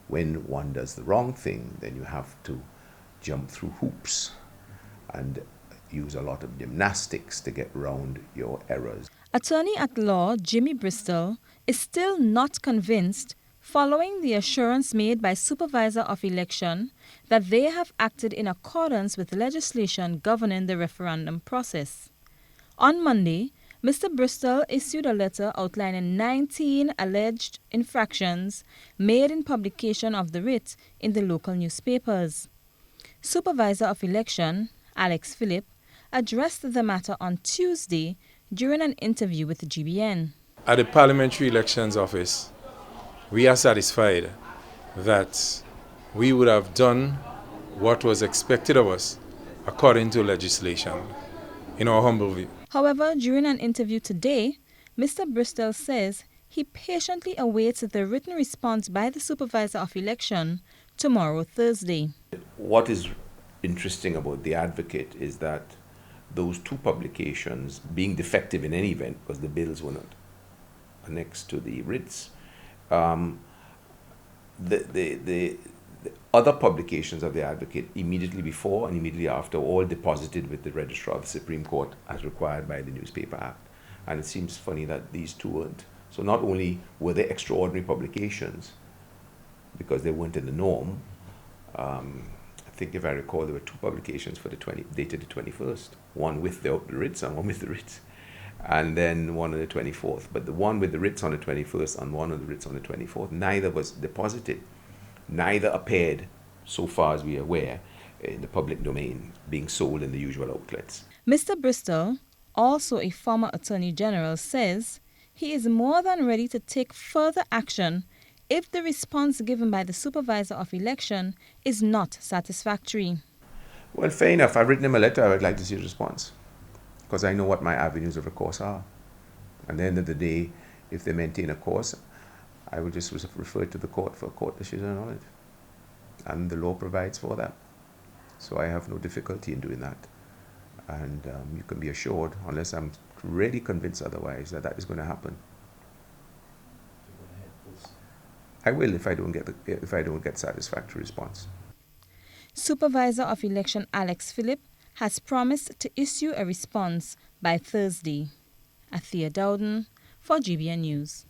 When one does the wrong thing, then you have to jump through hoops and use a lot of gymnastics to get around your errors. Attorney at law Jimmy Bristol is still not convinced following the assurance made by Supervisor of Election that they have acted in accordance with legislation governing the referendum process. On Monday, Mr. Bristol issued a letter outlining 19 alleged infractions made in publication of the writ in the local newspapers. Supervisor of Election, Alex Phillip, addressed the matter on Tuesday during an interview with the GBN. At the Parliamentary Elections Office, we are satisfied that we would have done what was expected of us according to legislation, in our humble view. However, during an interview today, Mr. Bristol says he patiently awaits the written response by the Supervisor of Election tomorrow, Thursday. What is interesting about the Advocate is that those two publications, being defective in any event, because the bills were not annexed to the writs, the other publications of the Advocate immediately before and immediately after all deposited with the Registrar of the Supreme Court as required by the Newspaper Act. And it seems funny that these two weren't. So not only were they extraordinary publications, because they weren't in the norm, I think if I recall there were two publications for dated the 21st, one with the writs and one with the writs, and then one on the 24th. But the one with the writs on the 21st and one of the writs on the 24th, neither was deposited. Neither appeared, so far as we are aware, in the public domain, being sold in the usual outlets. Mr. Bristol, also a former Attorney General, says he is more than ready to take further action if the response given by the Supervisor of Election is not satisfactory. Well, fair enough. I've written him a letter. I would like to see a response, because I know what my avenues of recourse are. At the end of the day, if they maintain a course, I will just refer to the court for a court decision on it. And the law provides for that. So I have no difficulty in doing that. And you can be assured, unless I'm really convinced otherwise, that that is going to happen. I will if I don't get satisfactory response. Supervisor of Election Alex Phillip has promised to issue a response by Thursday. Athea Dowden for GBN News.